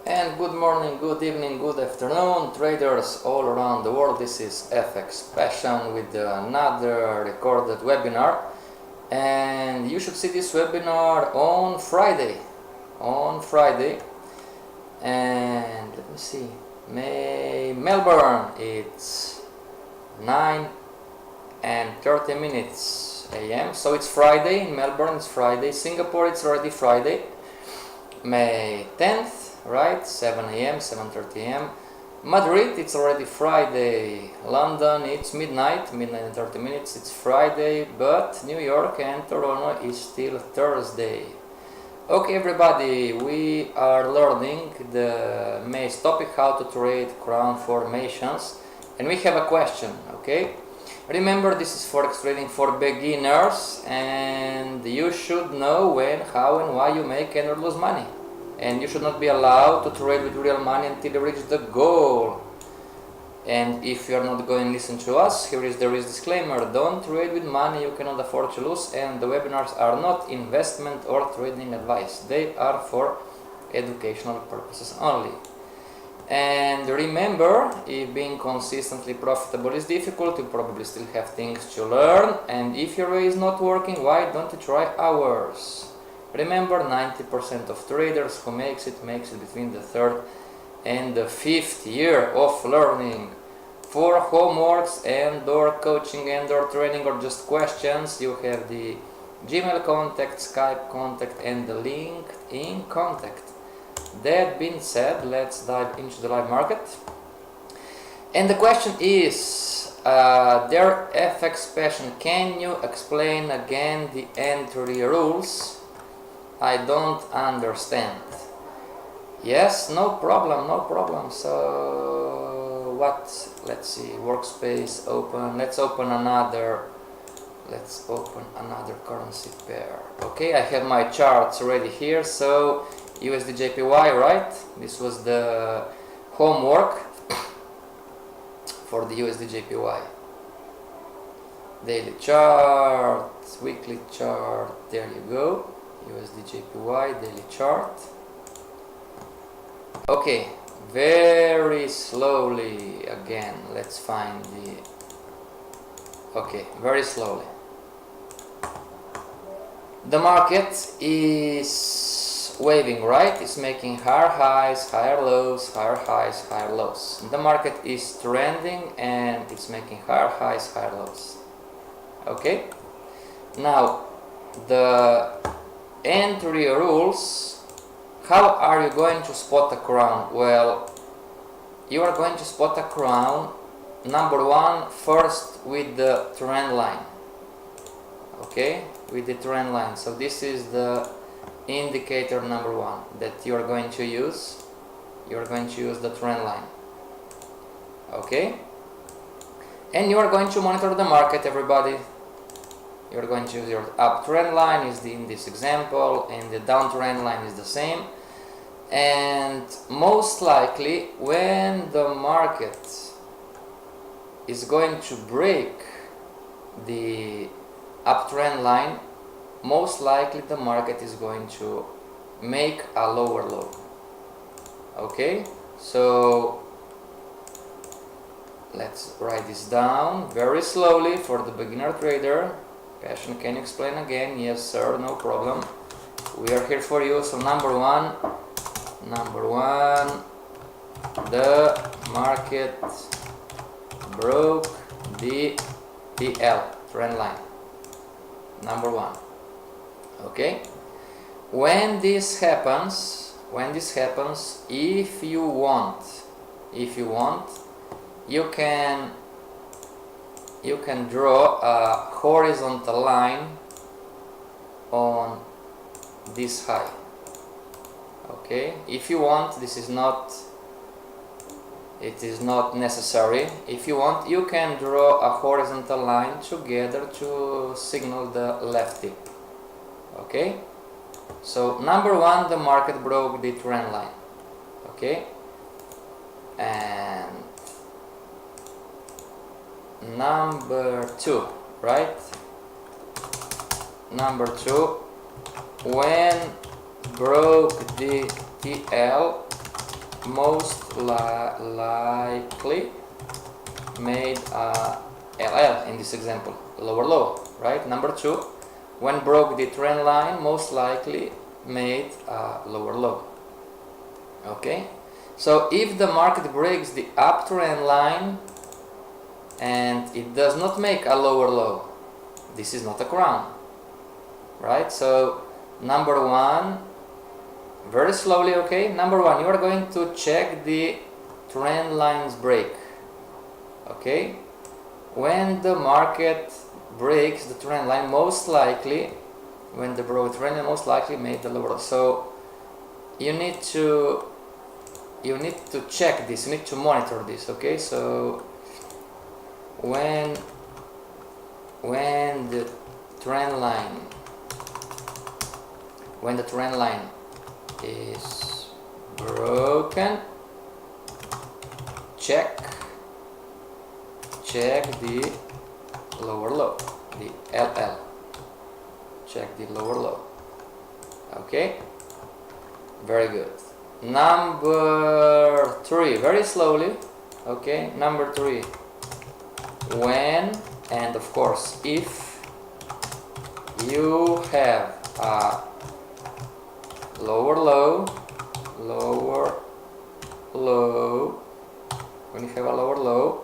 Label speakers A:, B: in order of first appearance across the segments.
A: And good morning, good evening, good afternoon, traders all around the world. This is FX Passion with another recorded webinar. And you should see this webinar on Friday. And let me see, Melbourne, it's 9:30 a.m. So it's Friday in Melbourne, it's Friday. Singapore, it's already Friday, May 10th, right? 7 a.m., 7:30 a.m. Madrid, it's already Friday. London, it's midnight and 30 minutes, it's Friday. But New York and Toronto is still Thursday. Okay, everybody, we are learning the main topic, how to trade crown formations, and we have a question. Okay, remember, this is forex trading for beginners, and you should know when, how and why you make and or lose money, and you should not be allowed to trade with real money until you reach the goal. And if you are not going to listen to us, here is the risk disclaimer: don't trade with money you cannot afford to lose, and the webinars are not investment or trading advice. They are for educational purposes only. And remember, if being consistently profitable is difficult, you probably still have things to learn. And if your way is not working, why don't you try ours? Remember, 90% of traders who makes it between the third and the fifth year of learning. For homeworks and or coaching and or training or just questions, you have the Gmail contact, Skype contact, and the LinkedIn contact. That being said, let's dive into the live market. And the question is, dear FX Passion, can you explain again the entry rules? I don't understand. Yes, no problem. So what? Let's see, workspace open. Let's open another currency pair. Okay, I have my charts already here. So USD JPY, right? This was the homework for the USD JPY. Daily chart, weekly chart, there you go. USD JPY daily chart. Okay, very slowly again, let's find the... Okay, very slowly. The market is waving, right? It's making higher highs, higher lows, higher highs, higher lows. The market is trending and it's making higher highs, higher lows. Okay? Now, the entry rules. How are you going to spot a crown? Well, you are going to spot a crown, number one, first with the trend line. Okay, with the trend line. So this is the indicator number one that you are going to use. You are going to use the trend line. Okay, and you are going to monitor the market, everybody. You're going to use your uptrend line in this example, and the downtrend line is the same. And most likely, when the market is going to break the uptrend line, most likely the market is going to make a lower low. Okay, so let's write this down very slowly for the beginner trader. Passion, can you explain again? Yes, sir, no problem. We are here for you. So number one, the market broke the TL trend line. Number one. Okay. When this happens, if you want, you can draw a horizontal line on this high. Okay, if you want, it is not necessary. If you want, you can draw a horizontal line together to signal the left tip. Okay, so number one, the market broke the trend line. Okay, and number two, right? Number two, when broke the TL most likely made a LL in this example, lower low, right? Number 2, when broke the trend line, most likely made a lower low. Okay, so if the market breaks the uptrend line and it does not make a lower low, this is not a crown, right? So number 1, very slowly, okay? Number 1, you are going to check the trend lines break, okay? When the market breaks the trend line, most likely, when the broke trend line most likely made the lower low. So you need to check this, you need to monitor this, okay? So when the trend line is broken, check the lower low, the LL, check the lower low, okay? Very good. Number 3, very slowly, okay? Number 3, when and of course if you have a lower low, when you have a lower low,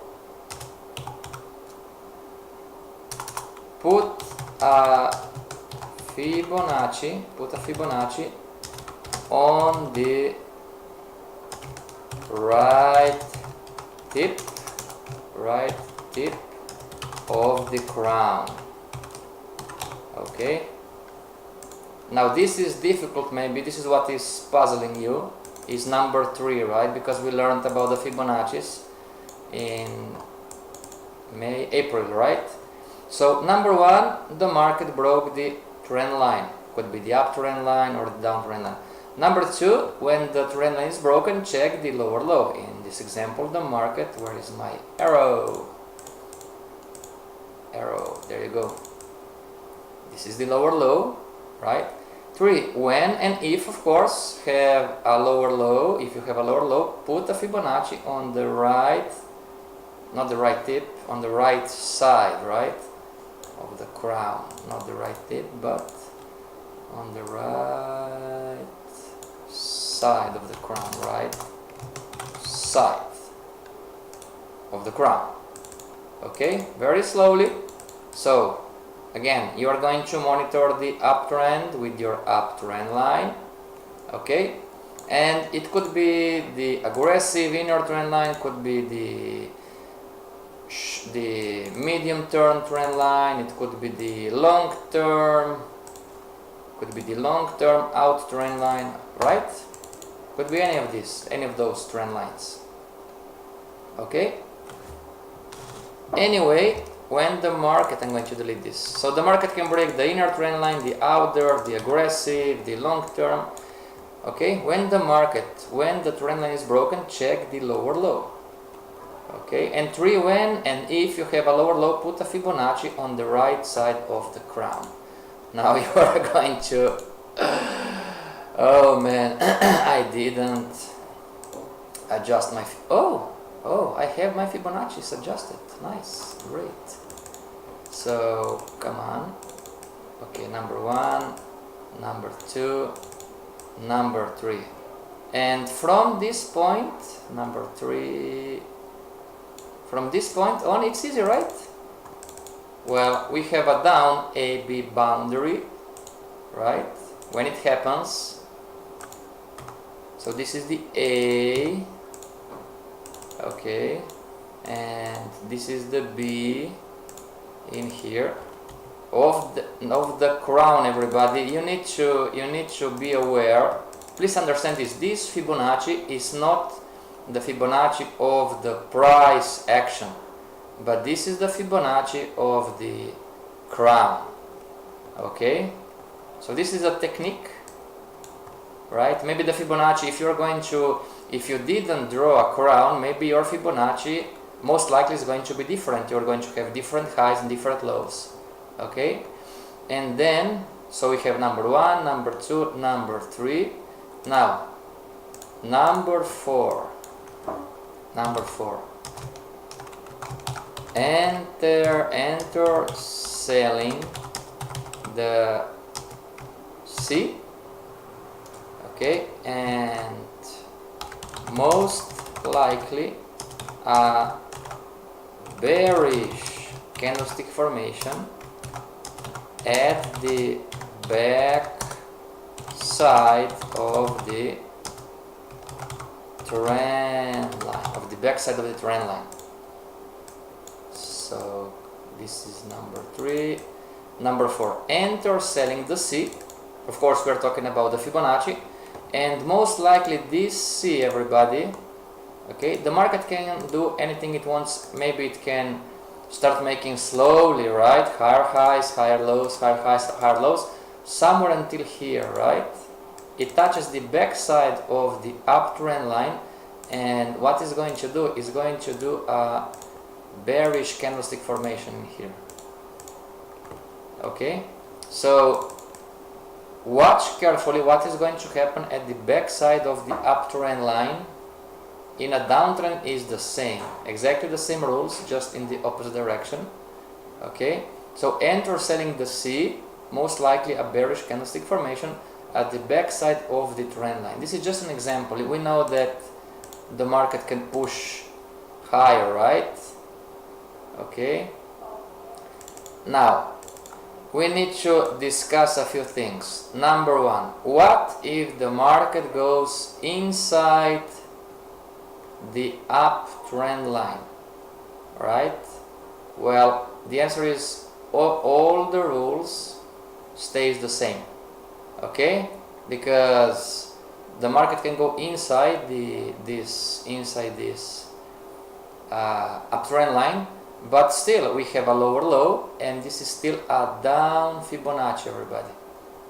A: put a Fibonacci on the right tip of the crown, okay? Now this is difficult, maybe this is what is puzzling you, is number 3, right? Because we learned about the Fibonacci's in April, right? So number 1, the market broke the trend line, could be the uptrend line or the downtrend line. Number 2, when the trend line is broken, check the lower low. In this example, the market, where is my arrow? There you go. This is the lower low, right? 3, when and if, of course, have a lower low. If you have a lower low, put a Fibonacci on the right, not the right tip, on the right side, right, of the crown. Not the right tip, but on the right side of the crown, right side of the crown, okay? Very slowly. So again, you are going to monitor the uptrend with your uptrend line, okay? And it could be the aggressive inner trend line, could be the medium term trend line, it could be the long term out trend line, right? Could be any of those trend lines, okay? Anyway, when the market, I'm going to delete this. So the market can break the inner trend line, the outer, the aggressive, the long term, okay? When the trend line is broken, check the lower low, okay? And 3, when and if you have a lower low, put a Fibonacci on the right side of the crown. Now you are going to, oh man, I didn't adjust my, oh, I have my Fibonacci's adjusted, nice, great. So, come on, okay, number 1, number 2, number 3. And from this point, number 3, from this point on, it's easy, right? Well, we have a down AB boundary, right? When it happens, so this is the A, okay, and this is the B in here of the crown. Everybody, you need to be aware. Please understand this. This Fibonacci is not the Fibonacci of the price action, but this is the Fibonacci of the crown, okay? So this is a technique, right? Maybe the Fibonacci, if you didn't draw a crown, maybe your Fibonacci most likely is going to be different. You're going to have different highs and different lows, okay? And then, so we have number 1, number 2, number 3. Now, Number four. Enter selling the C. Okay, and most likely a bearish candlestick formation at the back side of the trend line, So this is number 3. Number 4, enter selling the C. Of course, we're talking about the Fibonacci, and most likely this C, everybody. Okay, the market can do anything it wants. Maybe it can start making slowly, right? Higher highs, higher lows, higher highs, higher lows, somewhere until here, right? It touches the backside of the uptrend line, and what it's going to do is going to do a bearish candlestick formation here. Okay, so watch carefully what is going to happen at the backside of the uptrend line. In a downtrend is the same, exactly the same rules, just in the opposite direction. Okay, so enter selling the C, most likely a bearish candlestick formation at the backside of the trend line. This is just an example. We know that the market can push higher, right? Okay, now we need to discuss a few things. Number 1, what if the market goes inside the uptrend line, right? Well, the answer is all the rules stays the same. Okay, because the market can go inside this uptrend line, but still we have a lower low, and this is still a down Fibonacci, everybody,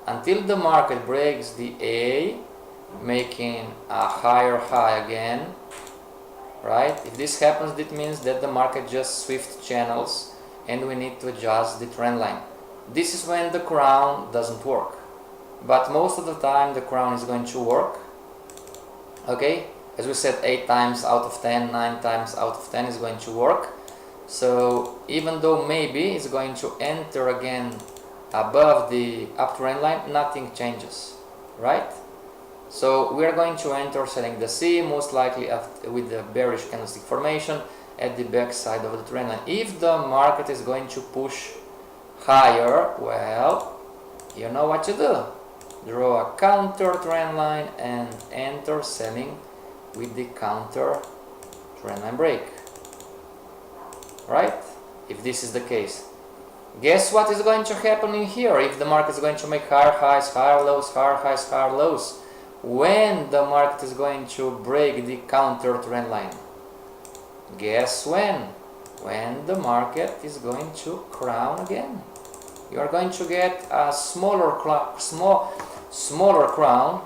A: until the market breaks the A, making a higher high again, right? If this happens, it means that the market just swift channels and we need to adjust the trend line. This is when the crown doesn't work, but most of the time the crown is going to work. Okay, as we said, 8 times out of 10, 9 times out of 10 is going to work. So even though maybe it's going to enter again above the uptrend line, nothing changes, right? So we are going to enter selling the C, most likely with the bearish candlestick formation at the back side of the trend line. If the market is going to push higher, well, you know what to do. Draw a counter trend line and enter selling with the counter trend line break, right? If this is the case, guess what is going to happen in here? If the market is going to make higher highs, higher lows, higher highs, higher lows, when the market is going to break the counter trend line, guess when? When the market is going to crown again. You are going to get a smaller crown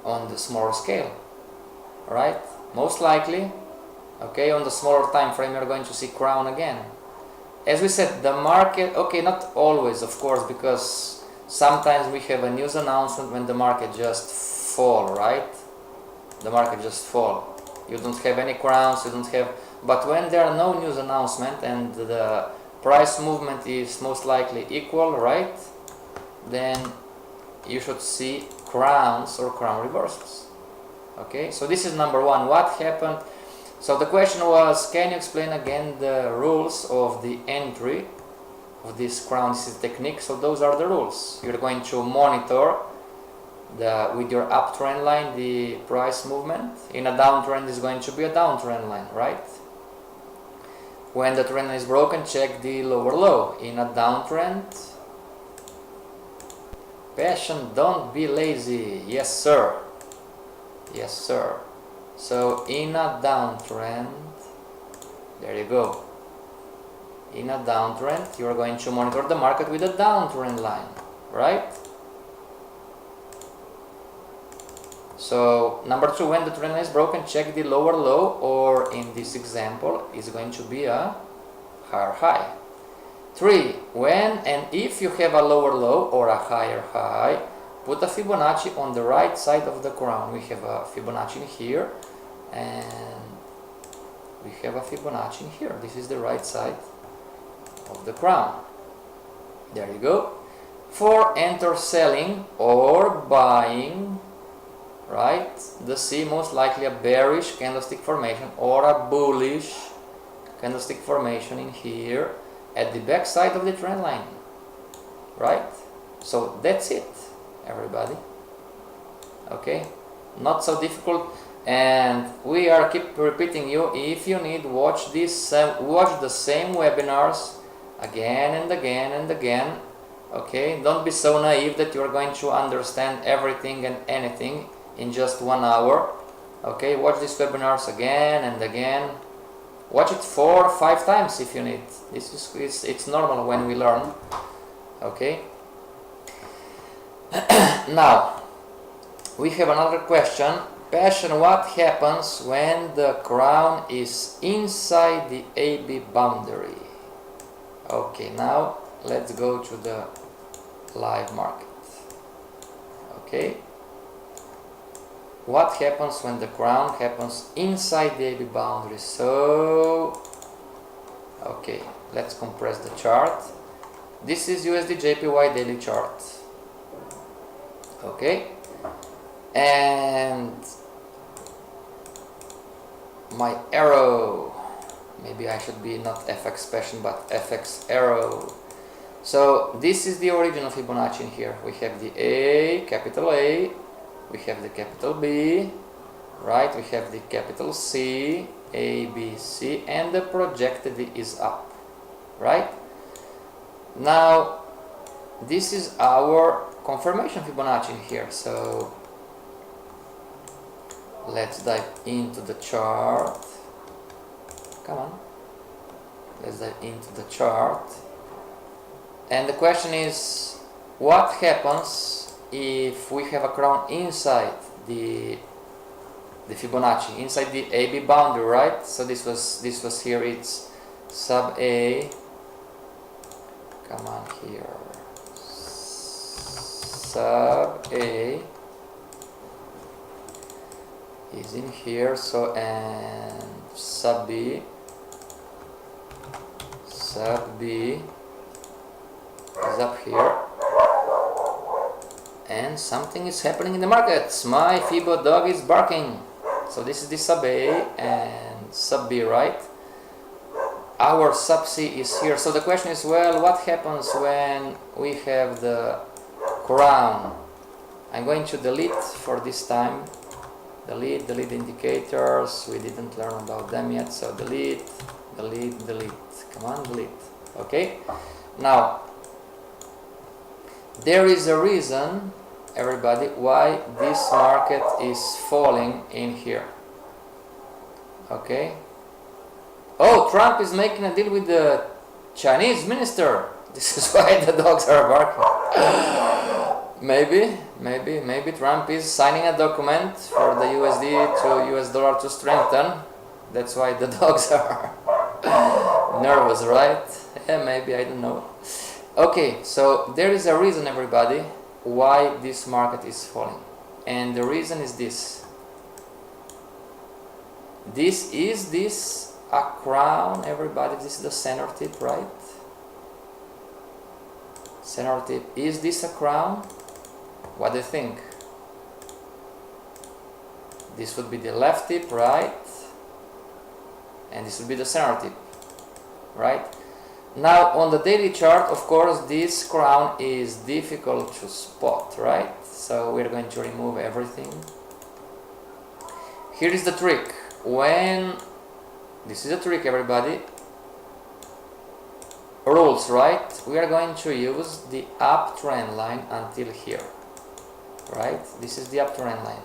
A: on the smaller scale, right? Most likely, okay, on the smaller time frame you're going to see crown again. As we said, the market, okay, not always, of course, because sometimes we have a news announcement when the market just fall, right? The market just fall. You don't have any crowns, you don't have, but when there are no news announcement and the price movement is most likely equal, right? Then you should see crowns or crown reversals. Okay, so this is number 1. What happened? So the question was, can you explain again the rules of the entry of this crown technique? So those are the rules. You're going to monitor with your uptrend line the price movement. In a downtrend is going to be a downtrend line, right? When the trend line is broken, check the lower low. In a downtrend, passion, don't be lazy. Yes, sir. Yes, sir. So in a downtrend, there you go. In a downtrend, you are going to monitor the market with a downtrend line, right? So number 2, when the trend line is broken, check the lower low, or in this example, is going to be a higher high. 3, when and if you have a lower low or a higher high, put a Fibonacci on the right side of the crown. We have a Fibonacci in here, and we have a Fibonacci in here. This is the right side of the crown. There you go. For enter selling or buying, right? The C, most likely a bearish candlestick formation or a bullish candlestick formation in here at the back side of the trend line, right? So that's it, everybody. Okay, not so difficult, and we are keep repeating you. If you need, watch the same webinars again and again and again. Okay, don't be so naive that you are going to understand everything and anything in just 1 hour. Okay, watch these webinars again and again. Watch it 4 or 5 times if you need. It's normal when we learn. Okay. Now we have another question. Passion, what happens when the crown is inside the AB boundary? Okay, now let's go to the live market. Okay, what happens when the crown happens inside the AB boundary? So, okay, let's compress the chart. This is USD JPY daily chart. Okay, and my arrow, maybe I should be not FX passion but FX arrow. So this is the original Fibonacci in here. We have the A, capital A, we have the capital B, right? We have the capital C, A, B, C, and the projected is up, right? Now this is our confirmation Fibonacci in here. So let's dive into the chart. Come on, let's dive into the chart. And the question is, what happens if we have a crown inside the Fibonacci, inside the AB boundary, right? So this was here, it's sub A. Come on here, sub A is in here. So, and sub B is up here, and something is happening in the markets. My Fibo dog is barking. So this is the sub A and sub B, right? Our sub C is here. So the question is, well, what happens when we have the crown? I'm going to delete for this time. Delete indicators. We didn't learn about them yet. So delete. Come on, delete. Okay. Now, there is a reason, everybody, why this market is falling in here. Okay. Oh, Trump is making a deal with the Chinese minister. This is why the dogs are barking. Maybe Trump is signing a document for the USD to US dollar to strengthen. That's why the dogs are nervous, right? Yeah, maybe, I don't know. Okay, so there is a reason, everybody, why this market is falling. And the reason is this. This a crown, everybody? This is the center tip, right? Center tip. Is this a crown? What do you think? This would be the left tip, right? And this would be the center tip, right? Now on the daily chart, of course, this crown is difficult to spot, right? So we're going to remove everything. Here is the trick. When this is a trick, everybody. Rules, right? We are going to use the uptrend line until here, right? This is the uptrend line.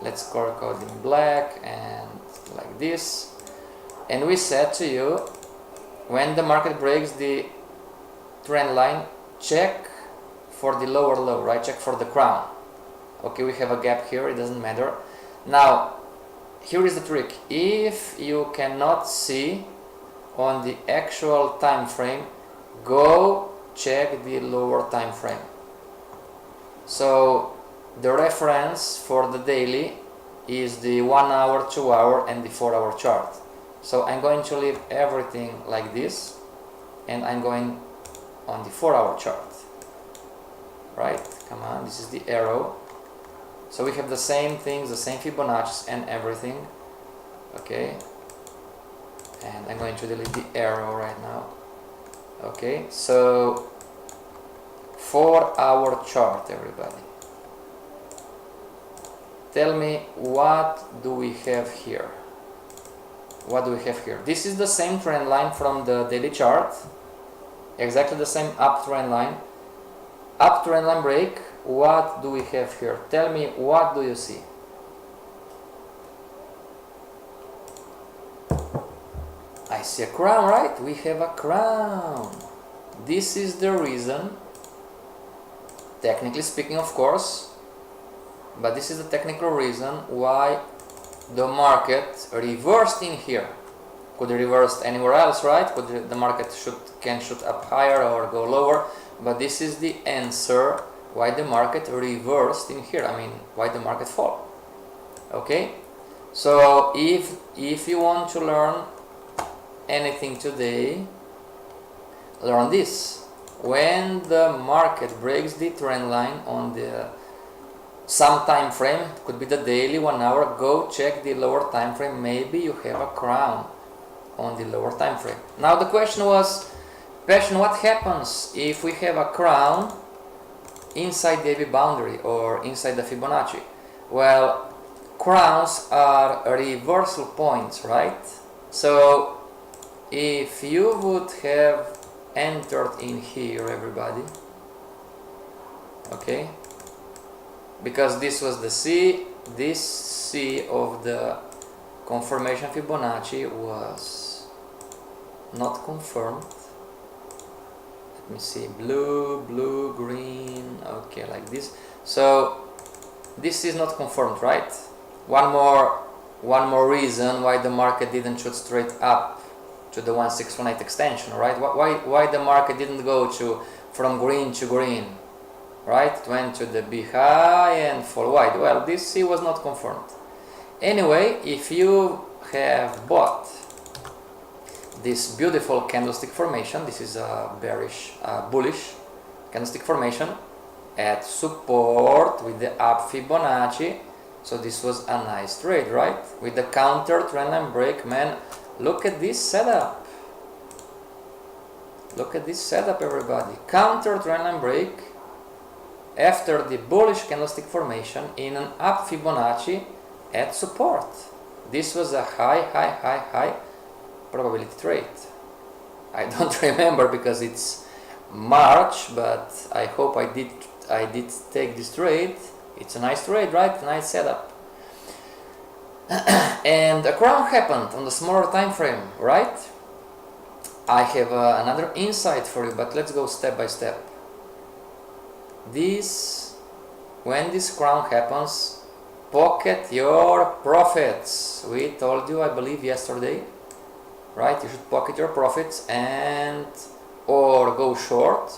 A: Let's color code in black and like this. And we said to you, when the market breaks the trend line, check for the lower low, right? Check for the crown. Okay, we have a gap here, it doesn't matter. Now, here is the trick. If you cannot see on the actual time frame, go check the lower time frame. So the reference for the daily is the 1 hour, 2 hour and the 4 hour chart. So I'm going to leave everything like this, and I'm going on the 4 hour chart. Right, come on, this is the arrow. So we have the same things, the same Fibonacci and everything. Okay, and I'm going to delete the arrow right now. Okay, so 4 hour chart, everybody. Tell me, what do we have here? What do we have here? This is the same trend line from the daily chart. Exactly the same uptrend line. Uptrend line break. What do we have here? Tell me, what do you see? I see a crown, right? We have a crown. This is the reason, technically speaking, of course, but this is the technical reason why the market reversed in here. Could reverse anywhere else, right? Could the market can shoot up higher or go lower, but this is the answer why the market reversed in here. I mean, why the market fall. Okay, so if you want to learn anything today, learn this. When the market breaks the trend line on the some time frame, could be the daily 1 hour, go check the lower time frame. Maybe you have a crown on the lower time frame. Now the question was, what happens if we have a crown inside the AB boundary or inside the Fibonacci? Well, crowns are reversal points, right? So if you would have entered in here, everybody, okay, because this was the C, this C of the confirmation Fibonacci was not confirmed. Let me see, blue, blue, green, okay, like this. So this is not confirmed, right? One more reason why the market didn't shoot straight up to the 1618 extension, right? Why the market didn't go from green to green, right? It went to the B high and fall wide. Well, this C was not confirmed. Anyway, if you have bought this beautiful candlestick formation, this is a bullish candlestick formation at support with the up Fibonacci. So this was a nice trade, right? With the counter trend line break, man, look at this setup. Look at this setup, everybody. Counter trend line break after the bullish candlestick formation in an up Fibonacci at support. This was a high probability trade. I don't remember because it's March, but I hope I did take this trade. It's a nice trade, right? Nice setup. And a crown happened on the smaller time frame, right? I have another insight for you, but let's go step by step. When this crown happens, pocket your profits. We told you, I believe, yesterday, right? You should pocket your profits or go short,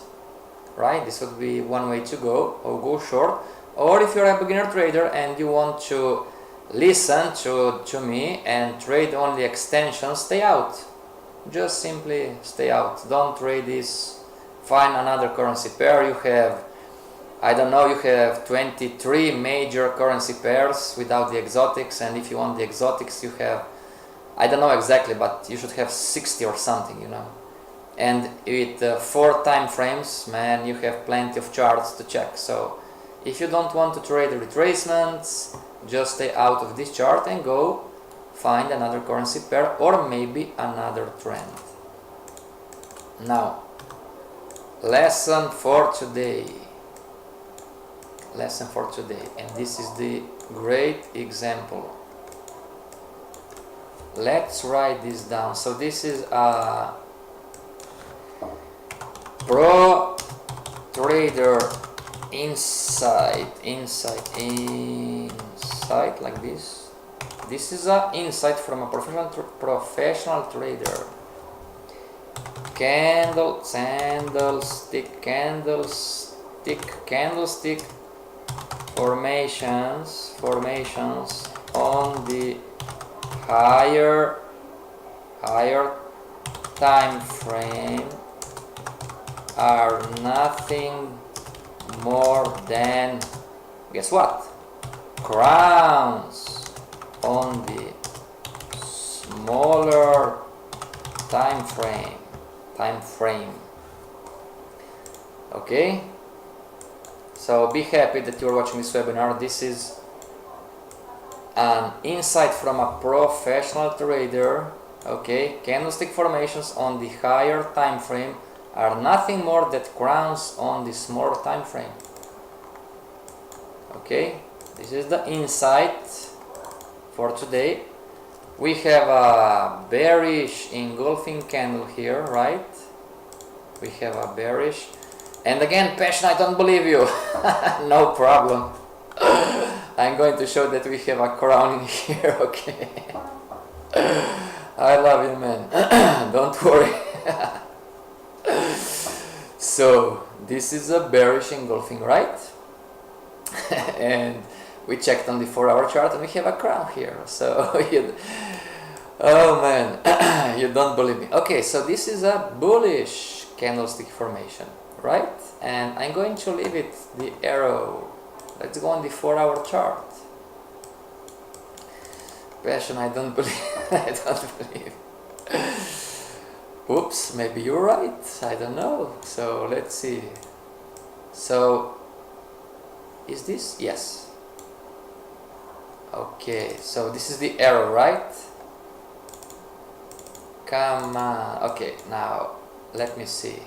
A: right? This would be one way to go, or go short. Or if you're a beginner trader and you want to listen to me and trade only extensions, stay out. Just simply stay out. Don't trade this. Find another currency pair. You have, I don't know, you have 23 major currency pairs without the exotics, and if you want the exotics, you have, I don't know exactly, but you should have 60 or something, you know. And with 4 time frames, man, you have plenty of charts to check. So if you don't want to trade retracements, just stay out of this chart and go find another currency pair or maybe another trend. Now, lesson for today, and this is the great example. Let's write this down. So this is a pro trader insight like this. This is an insight from a professional trader. Candlestick, formations on the higher time frame are nothing more than, guess what, crowns on the smaller time frame. Okay, so be happy that you're watching this webinar. This is an insight from a professional trader. Okay, candlestick formations on the higher time frame are nothing more than crowns on the smaller time frame. Okay, this is the insight for today. We have a bearish engulfing candle here, right? We have a bearish, and again, Passion, I don't believe you. No problem. I'm going to show that we have a crown in here. Okay. I love you, man. Don't worry. So this is a bearish engulfing, right? And we checked on the 4-hour chart and we have a crown here. So oh man, you don't believe me. Okay, so this is a bullish candlestick formation, right? And I'm going to leave it the arrow. Let's go on the 4-hour chart. Passion, I don't believe. I don't believe. Oops, maybe you're right. I don't know. So let's see. So is this? Yes. Okay, so this is the arrow, right? Come on. Okay, now let me see.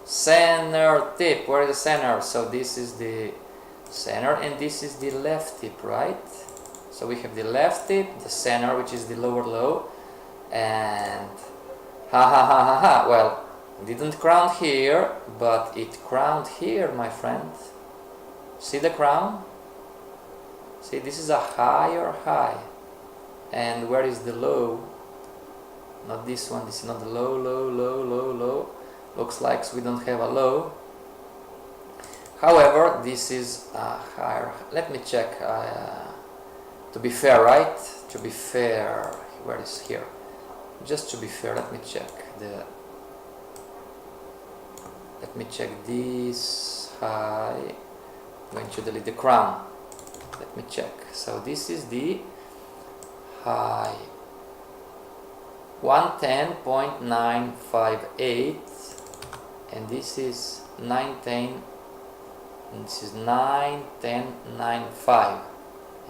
A: Center tip. Where is the center? So this is the center and this is the left tip, right? So we have the left tip, the center, which is the lower low, and well, it didn't crown here, but it crowned here, my friend. See the crown? See, this is a higher high. And where is the low? Not this one. This is not the low. Looks like we don't have a low. However, this is a higher. Let me check. To be fair, right? To be fair, where is here? Just to be fair, let me check this high. I'm going to delete the crown. Let me check. So this is the high 110.958, and this is 910, and this is 910.95,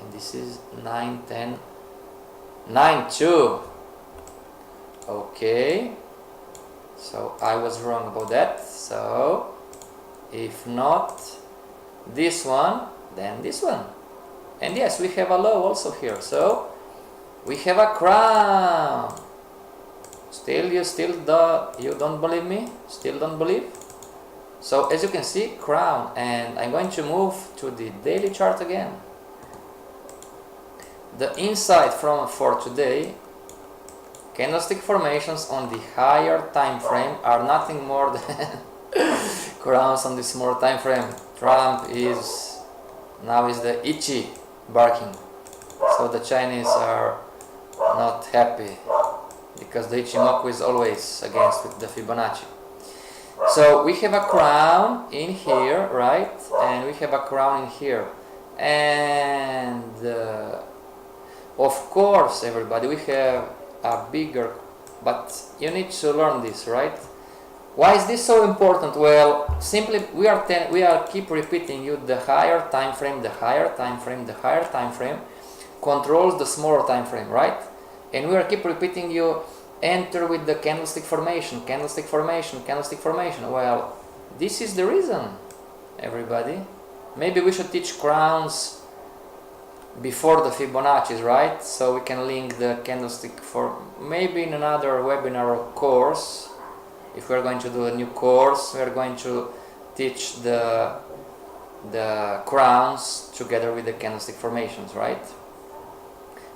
A: and this is 910.92. Okay, so I was wrong about that. So if not this one, then this one. And yes, we have a low also here. So we have a crown. You don't believe me? Still don't believe? So as you can see, crown. And I'm going to move to the daily chart again. The insight for today: candlestick formations on the higher time frame are nothing more than crowns on the smaller time frame. Trump is the itchy barking, so the Chinese are not happy because the Ichimoku is always against with the Fibonacci. So we have a crown in here, right? And we have a crown in here, and of course, everybody, we have a bigger, but you need to learn this, right? Why is this so important? Well, simply we are keep repeating you: the higher time frame, the higher time frame, the higher time frame controls the smaller time frame, right? And we are keep repeating you: enter with the candlestick formation, candlestick formation, candlestick formation. Well, this is the reason, everybody. Maybe we should teach crowns before the Fibonacci's, right? So we can link the candlestick for maybe in another webinar or course. If we're going to do a new course, we're going to teach the crowns together with the candlestick formations, right?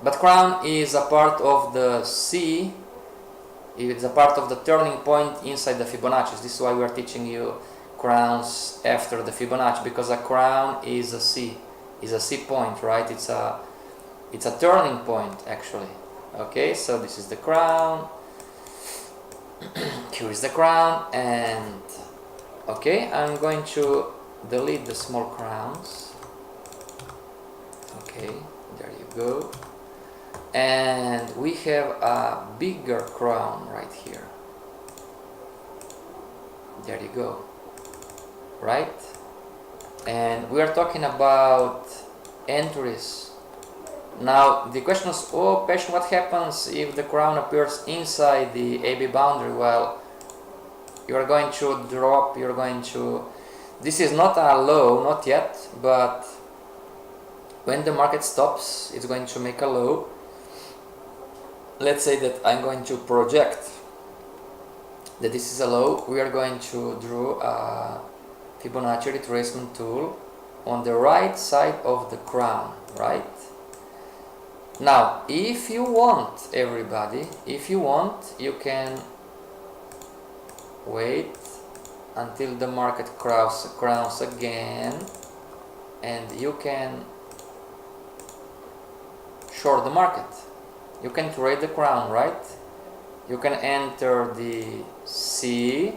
A: But crown is a part of the C. It's a part of the turning point inside the Fibonacci. This is why we are teaching you crowns after the Fibonacci, because a crown is a C. is a C point, right? It's a turning point actually. Okay, so this is the crown. Here is the crown, and okay, I'm going to delete the small crowns. Okay, there you go. And we have a bigger crown right here. There you go. Right? And we are talking about entries. Now the question is, oh Passion, what happens if the crown appears inside the AB boundary? Well, you are going to drop, this is not a low, not yet, but when the market stops, it's going to make a low. Let's say that I'm going to project that this is a low. We are going to draw a Fibonacci retracement tool on the right side of the crown, right? Now, if you want, everybody, if you want, you can wait until the market crowns again, and you can short the market. You can trade the crown, right? You can enter the C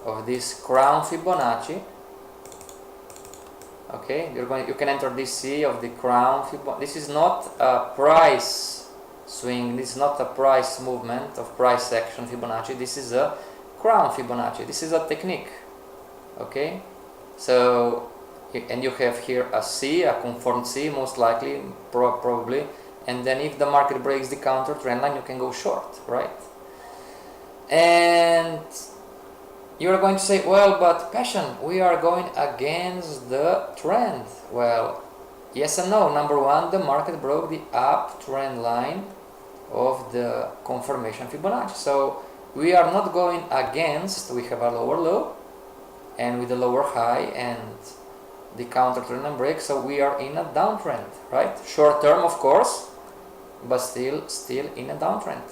A: of this crown Fibonacci. Okay, you can enter this C of the crown Fibonacci. This is not a price swing. This is not a price movement of price action Fibonacci. This is a crown Fibonacci. This is a technique. Okay, so and you have here a C, a confirmed C, most likely, probably. And then if the market breaks the counter trend line, you can go short, right? And you're going to say, well, but Passion, we are going against the trend. Well, yes and no. Number one, the market broke the uptrend line of the confirmation Fibonacci. So we are not going against, we have a lower low and with a lower high and the counter trend line break, so we are in a downtrend, right? Short term, of course, but still in a downtrend.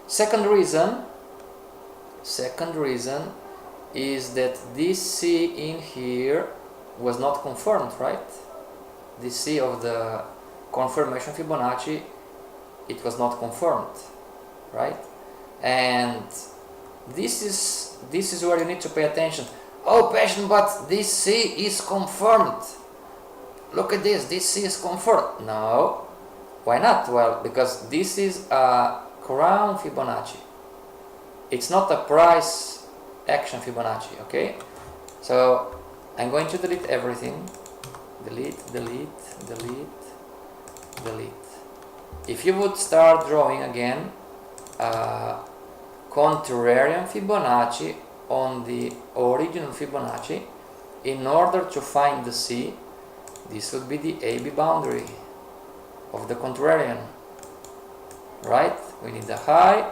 A: Second reason is that this C in here was not confirmed, right? This C of the confirmation Fibonacci, it was not confirmed, right? And this is where you need to pay attention. Oh, Passion, but this C is confirmed. Look at this C is confirmed. No, why not? Well, because this is a crown Fibonacci. It's not a price action Fibonacci, okay? So I'm going to delete everything. Delete. If you would start drawing again contrarian Fibonacci on the original Fibonacci, in order to find the C, this would be the AB boundary of the contrarian, right? We need the high,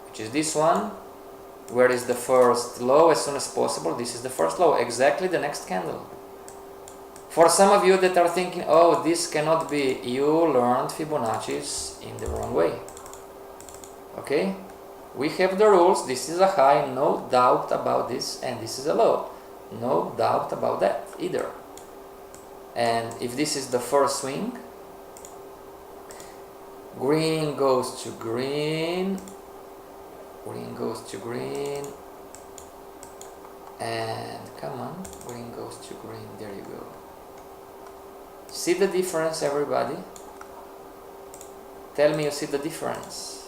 A: which is this one. Where is the first low? As soon as possible. This is the first low, exactly the next candle. For some of you that are thinking, oh, this cannot be, you learned Fibonacci's in the wrong way. Okay, we have the rules. This is a high, no doubt about this, and this is a low, no doubt about that either. And if this is the first swing, green goes to green, green goes to green, and come on, green goes to green. There you go. See the difference, everybody? Tell me you see the difference.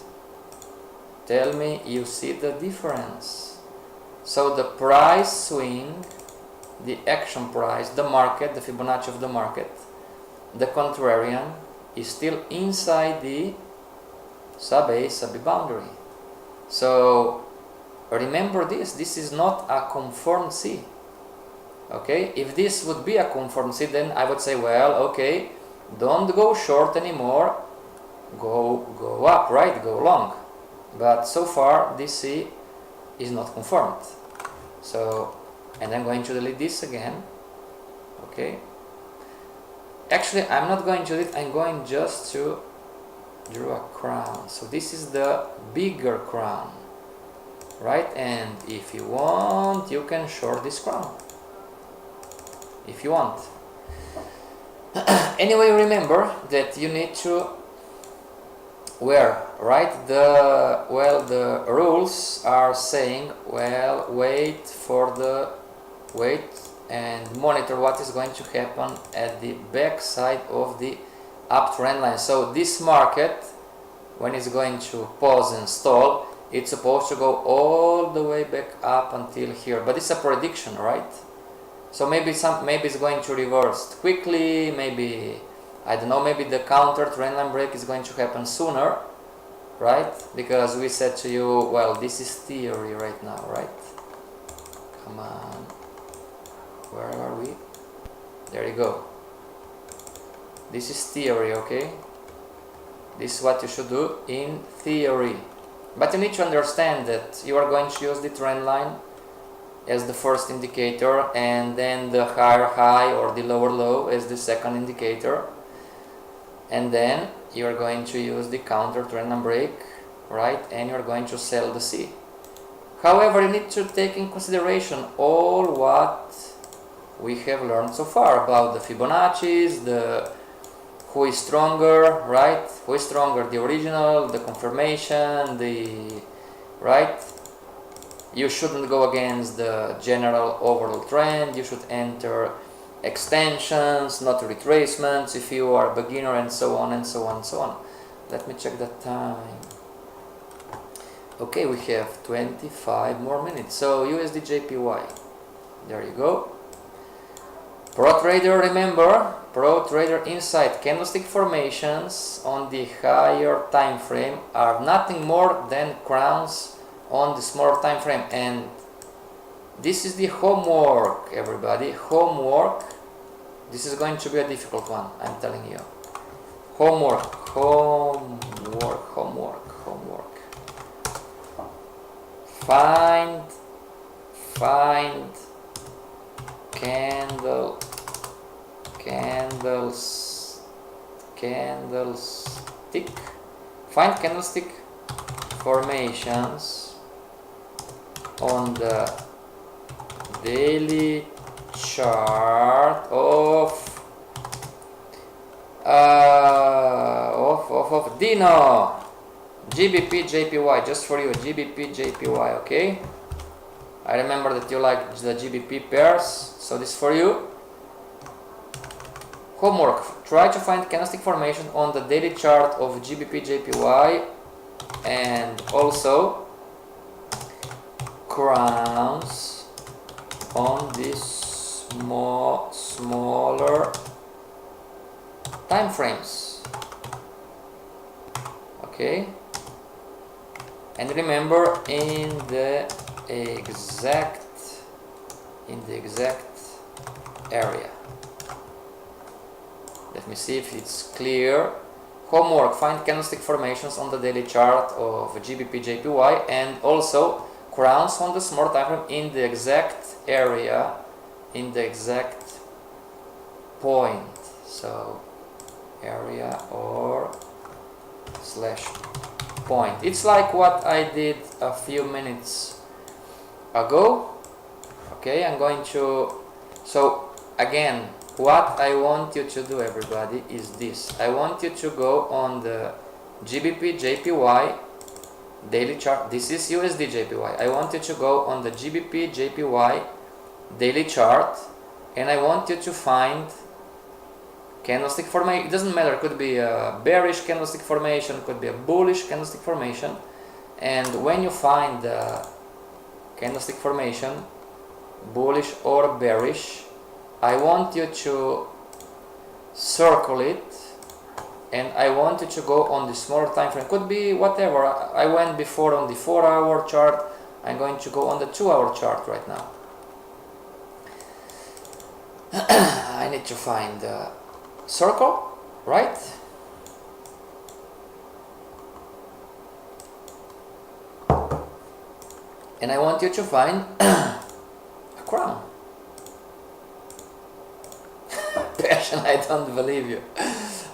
A: Tell me you see the difference. So the price swing, the action price, the market, the Fibonacci of the market, the contrarian is still inside the sub-A, sub-B boundary. So remember this is not a confirmed C. Okay, if this would be a confirmed C, then I would say, well, okay, don't go short anymore, go up, right, go long. But so far this C is not confirmed. So, and I'm going to delete this again. Okay, actually I'm not going to delete, I'm going just to draw a crown. So this is the bigger crown, right? And if you want, you can short this crown if you want. Anyway, remember that you need to right, the rules are saying, well, wait and monitor what is going to happen at the back side of the uptrend line. So this market, when it's going to pause and stall, it's supposed to go all the way back up until here, but it's a prediction, right? So maybe it's going to reverse quickly, maybe, I don't know, maybe the counter trend line break is going to happen sooner, right? Because we said to you, well, this is theory right now, right? Come on, where are we? There you go. This is theory, okay? This is what you should do in theory. But you need to understand that you are going to use the trend line as the first indicator, and then the higher high or the lower low as the second indicator, and then you are going to use the counter trend line break, right? And you are going to sell the C. However, you need to take in consideration all what we have learned so far about the Fibonacci's, the who is stronger, right? Who is stronger, the original, the confirmation, the right? You shouldn't go against the general overall trend. You should enter extensions, not retracements if you are a beginner, and so on and so on and so on. Let me check the time. Okay, we have 25 more minutes. So USD JPY, there you go. Pro trader, remember, pro trader insight, candlestick formations on the higher time frame are nothing more than crowns on the smaller time frame. And this is the homework, everybody. Homework. This is going to be a difficult one, I'm telling you. Homework. Find candlestick. Find candlestick formations on the daily chart of Dino. GBP JPY, just for you, GBP JPY, okay? I remember that you like the GBP pairs, so this is for you. Homework, try to find candlestick formation on the daily chart of GBP JPY and also crowns on these smaller time frames. Okay, and remember, in the exact area. Let me see if it's clear. Homework, find candlestick formations on the daily chart of GBP JPY and also crowns on the small time frame in the exact area, in the exact point. So area or slash point. It's like what I did a few minutes ago. Okay, I'm going to, so again, what I want you to do, everybody, is this. I want you to go on the GBP JPY daily chart. This is USD JPY. I want you to go on the GBP JPY daily chart, and I want you to find candlestick formation. It doesn't matter, it could be a bearish candlestick formation, could be a bullish candlestick formation. And when you find the candlestick formation, bullish or bearish, I want you to circle it, and I want you to go on the smaller time frame. Could be whatever. I went before on the 4-hour chart. I'm going to go on the 2-hour chart right now. I need to find the circle, right? And I want you to find a crown. Passion, I don't believe you.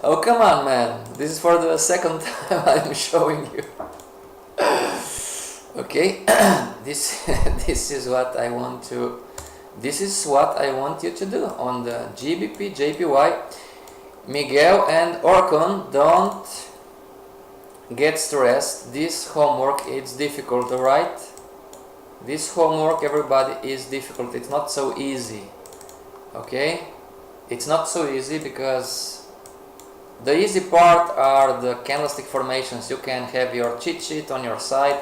A: Oh, come on, man. This is for the second time I'm showing you. Okay, this is what I want to. This is what I want you to do on the GBP JPY. Miguel and Orkun, don't get stressed. This homework is difficult, alright? This homework, everybody, is difficult. It's not so easy. Okay? It's not so easy because the easy part are the candlestick formations. You can have your cheat sheet on your side,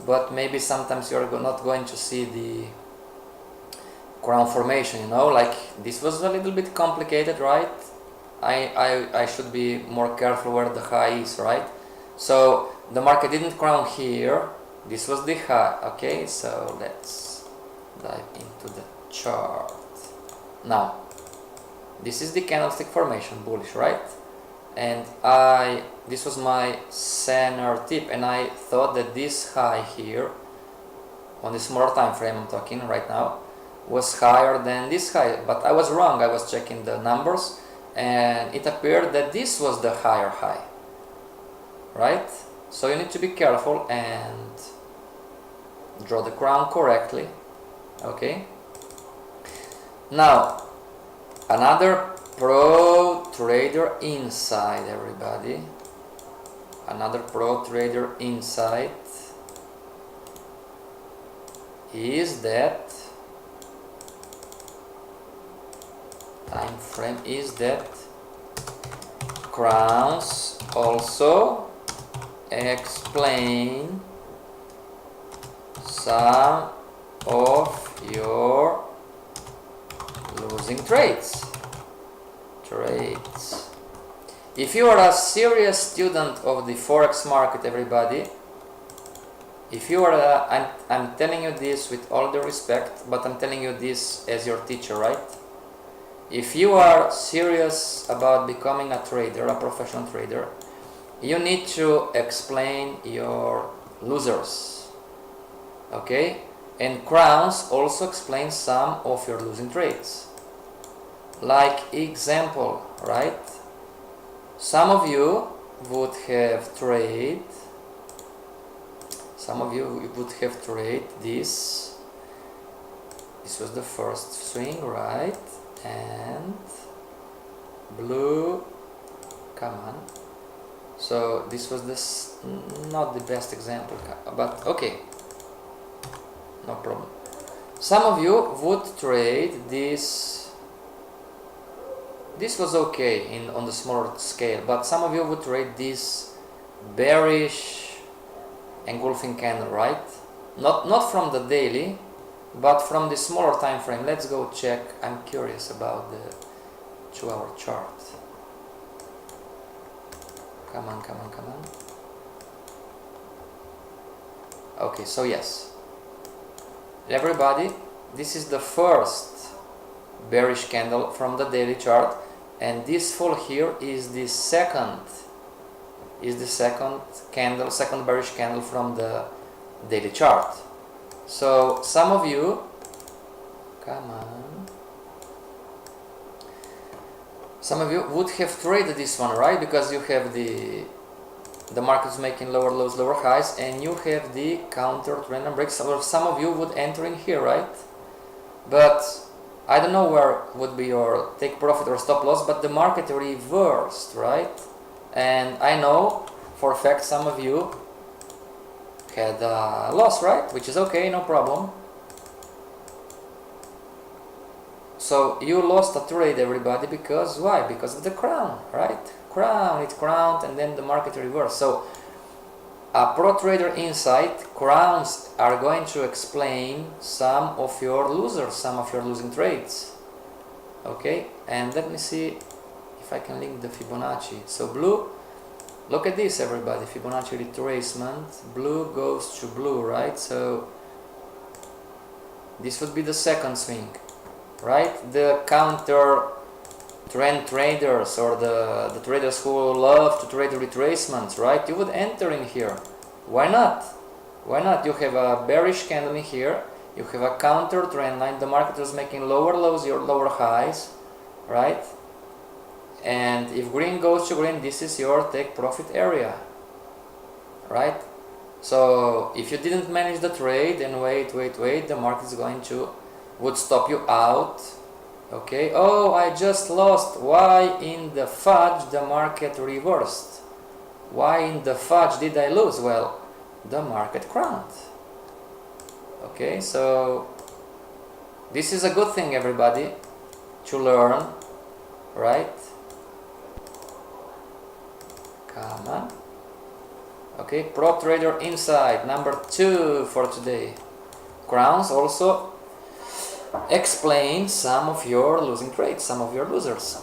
A: but maybe sometimes you're not going to see the crown formation, you know, like this was a little bit complicated, right? I should be more careful where the high is, right? So the market didn't crown here, this was the high. Okay, so let's dive into the chart. Now, this is the candlestick formation, bullish, right? And this was my center tip, and I thought that this high here, on the smaller time frame I'm talking right now, was higher than this high, but I was wrong. I was checking the numbers, and it appeared that this was the higher high, right? So you need to be careful and draw the crown correctly. Okay, now another pro trader insight, everybody. Another pro trader insight is that time frame is that crowns also explain some of your losing trades. If you are a serious student of the forex market, everybody, if you are I'm telling you this with all the respect, but I'm telling you this as your teacher, right? If you are serious about becoming a trader, a professional trader, you need to explain your losers, okay? And crowns also explain some of your losing trades. Like example, right? Some of you would have trade this. This was the first swing, right? And blue, come on. So this was not the best example, but okay, no problem. Some of you would trade this. This was okay on the smaller scale, but some of you would trade this bearish engulfing candle, right? Not from the daily, but from the smaller time frame. Let's go check. I'm curious about the 2-hour chart. Come on. Okay, so yes, everybody, this is the first bearish candle from the daily chart, and this fall here is the second candle, second bearish candle from the daily chart. So some of you, come on, some of you would have traded this one, right? Because you have the market's making lower lows, lower highs, and you have the counter trend and breaks. So some of you would enter in here, right? But I don't know where would be your take profit or stop loss, but the market reversed, right? And I know for a fact some of you had a loss, right? Which is okay, no problem. So you lost a trade, everybody, because why? Because of the crown, right? It crowned and then the market reversed. So a pro trader insight, crowns are going to explain some of your losers, some of your losing trades. Okay, and let me see if I can link the Fibonacci. So blue, look at this, everybody, Fibonacci retracement, blue goes to blue, right? So this would be the second swing, right? The counter trend traders, or the traders who love to trade retracements, right? You would enter in here. Why not? Why not? You have a bearish candle in here, you have a counter trend line, the market is making lower lows, your lower highs, right? And if green goes to green, this is your take profit area, right? So if you didn't manage the trade, then wait, the market is would stop you out Okay, oh, I just lost. Why in the fudge the market reversed? Why in the fudge did I lose? Well, the market crowned. Okay, so this is a good thing, everybody, to learn, right? Come on. Okay, prop trader insight number 2 for today. Crowns also explain some of your losing trades, some of your losers,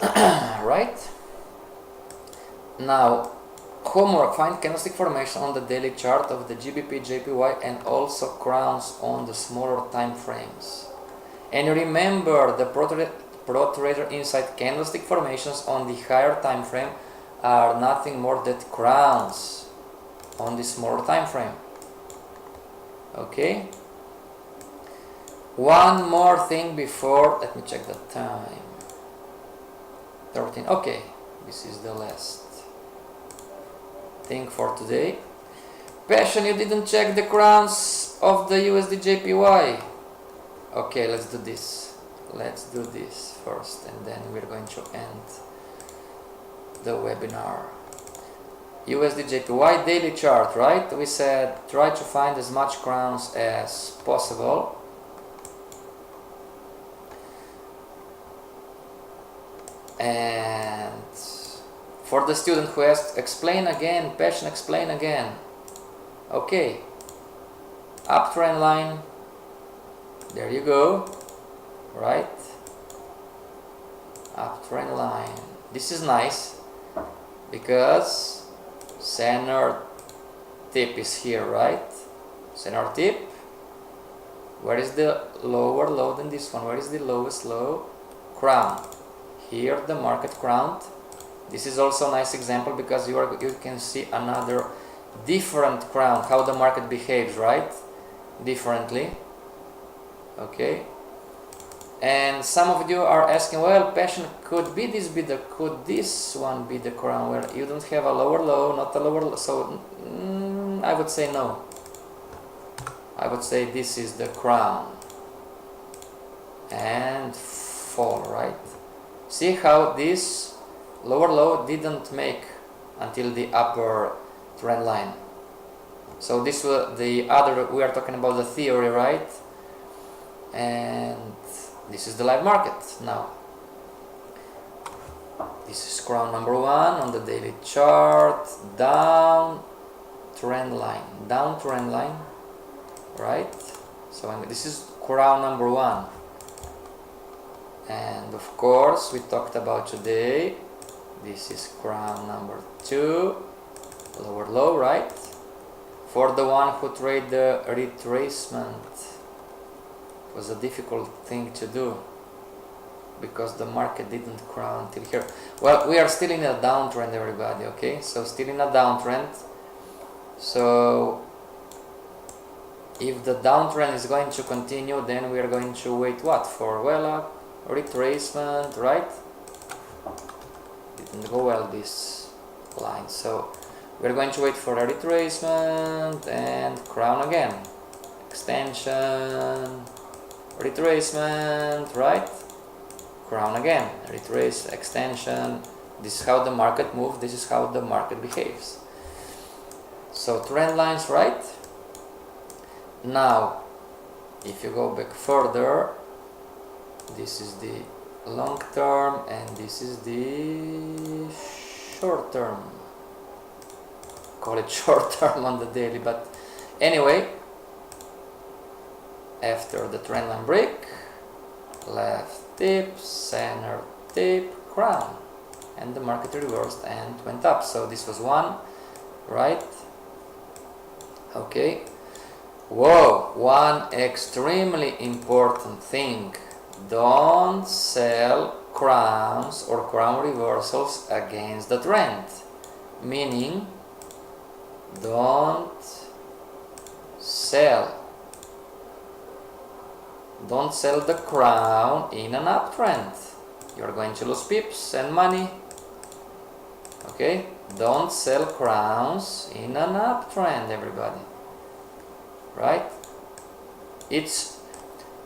A: right? Now, homework: find candlestick formation on the daily chart of the GBP, JPY, and also crowns on the smaller time frames. And remember, the Pro Trader Insight candlestick formations on the higher time frame are nothing more than crowns on the smaller time frame. Okay. One more thing before, let me check the time. 13. Okay, this is the last thing for today. Passion, you didn't check the crowns of the USD JPY. Okay, let's do this. Let's do this first, and then we're going to end the webinar. USD JPY daily chart, right? We said try to find as much crowns as possible. And for the student who asked, explain again, Passion, explain again. Okay, uptrend line, there you go, right? Uptrend line. This is nice because center tip is here, right? Center tip. Where is the lower low than this one? Where is the lowest low? Crown. Here the market crowned. This is also a nice example because you can see another different crown, how the market behaves, right? Differently. Okay. And some of you are asking, well, Passion, could this one be the crown? Well, you don't have a lower low, not a lower low, so I would say no. I would say this is the crown and fall, right? See how this lower low didn't make until the upper trend line. So this was the other, we are talking about the theory, right? And this is the live market now. This is crown number 1 on the daily chart, down trend line, right? So this is crown number 1. And of course we talked about today, this is crown number 2, lower low, right? For the one who trade the retracement, it was a difficult thing to do because the market didn't crown till here. Well, we are still in a downtrend, everybody, okay? So still in a downtrend. So if the downtrend is going to continue, then we are going to wait what for? Well, retracement, right? Didn't go well this line, so we're going to wait for a retracement and crown again, extension, retracement, right? Crown again, retrace, extension. This is how the market moves, this is how the market behaves. So trend lines, right? Now if you go back further, this is the long term and this is the short term. Call it short term on the daily, but anyway, after the trend line break, left tip, center tip, crown, and the market reversed and went up. So this was one, right? Okay. Whoa, one extremely important thing. Don't sell crowns or crown reversals against the trend. Meaning, don't sell the crown in an uptrend. You're going to lose pips and money. Okay? Don't sell crowns in an uptrend, everybody. Right? It's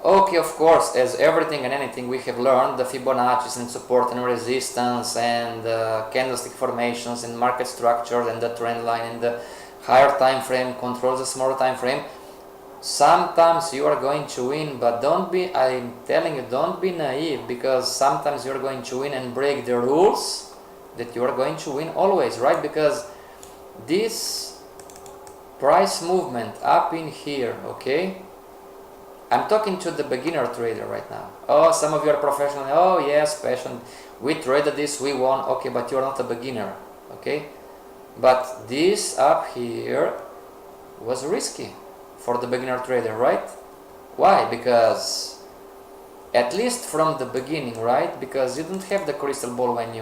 A: Okay, of course, as everything and anything we have learned, the Fibonacci's and support and resistance and candlestick formations and market structure and the trend line and the higher time frame controls the smaller time frame. Sometimes you are going to win, but don't be, I'm telling you, don't be naive, because sometimes you're going to win and break the rules that you are going to win always, right? Because this price movement up in here, okay? I'm talking to the beginner trader right now. Oh, some of you are professional. Oh, yes, passion. We traded this, we won. Okay, but you're not a beginner, okay? But this up here was risky for the beginner trader, right? Why? Because at least from the beginning, right? Because you don't have the crystal ball when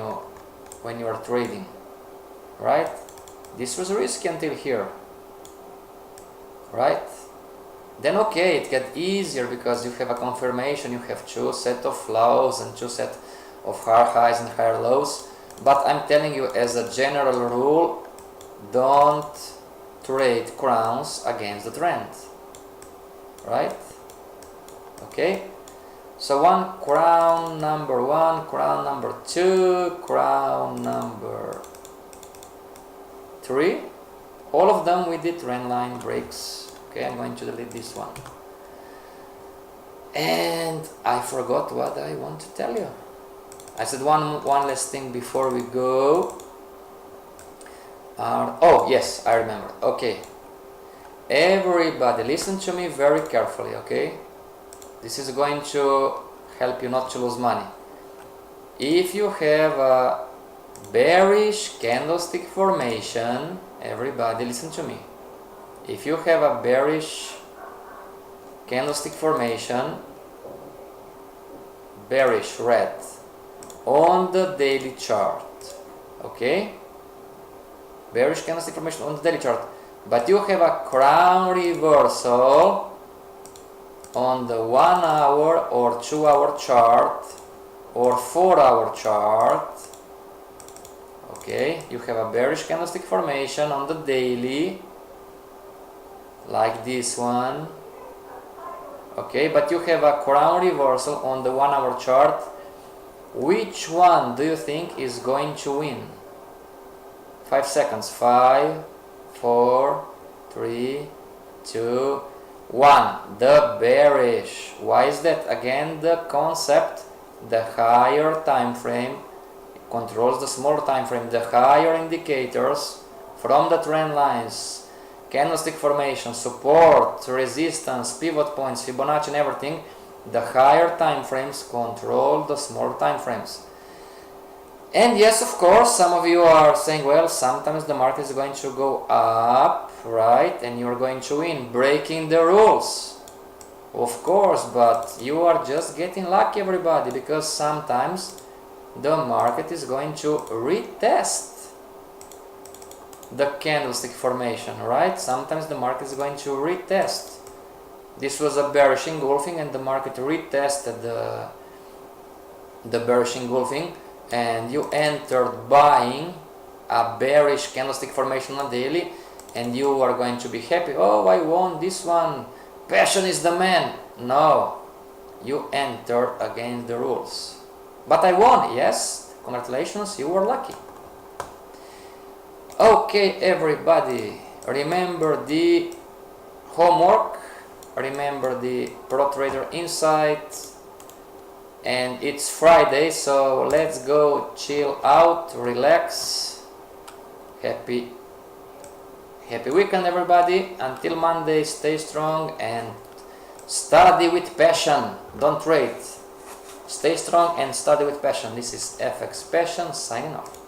A: you are trading, right? This was risky until here, right? Then okay, it gets easier because you have a confirmation, you have two set of lows and two set of higher highs and higher lows. But I'm telling you, as a general rule, don't trade crowns against the trend, right? Okay, so one crown number one, crown number two, crown number three, all of them we did trend line breaks. Okay, I'm going to delete this one. And I forgot what I want to tell you. I said one last thing before we go. Oh, yes, I remember. Okay. Everybody, listen to me very carefully, okay? This is going to help you not to lose money. If you have a bearish candlestick formation, everybody listen to me. If you have a bearish candlestick formation, bearish red, on the daily chart, okay? Bearish candlestick formation on the daily chart, but you have a crown reversal on the 1 hour or 2 hour chart or 4 hour chart, okay? You have a bearish candlestick formation on the daily, like this one, okay, but you have a crown reversal on the 1 hour chart. Which one do you think is going to win? 5 seconds. 5, 4, 3, 2, 1. The bearish. Why is that? Again, the concept, the higher time frame controls the smaller time frame. The higher indicators from the trend lines, candlestick formation, support, resistance, pivot points, Fibonacci and everything, the higher time frames control the smaller time frames. And yes, of course, some of you are saying, well, sometimes the market is going to go up, right, and you're going to win, breaking the rules. Of course, but you are just getting lucky, everybody, because sometimes the market is going to retest the candlestick formation, right? Sometimes the market is going to retest. This was a bearish engulfing and the market retested the bearish engulfing, and you entered buying a bearish candlestick formation on daily, and you are going to be happy. Oh, I won this one, passion is the man. No, you entered against the rules. But I won, yes, congratulations, you were lucky. Okay, everybody, remember the homework, remember the Pro Trader Insight, and it's Friday, so let's go chill out, relax. Happy weekend, everybody. Until Monday, stay strong and study with passion. Don't trade. Stay strong and study with passion. This is FX Passion signing off.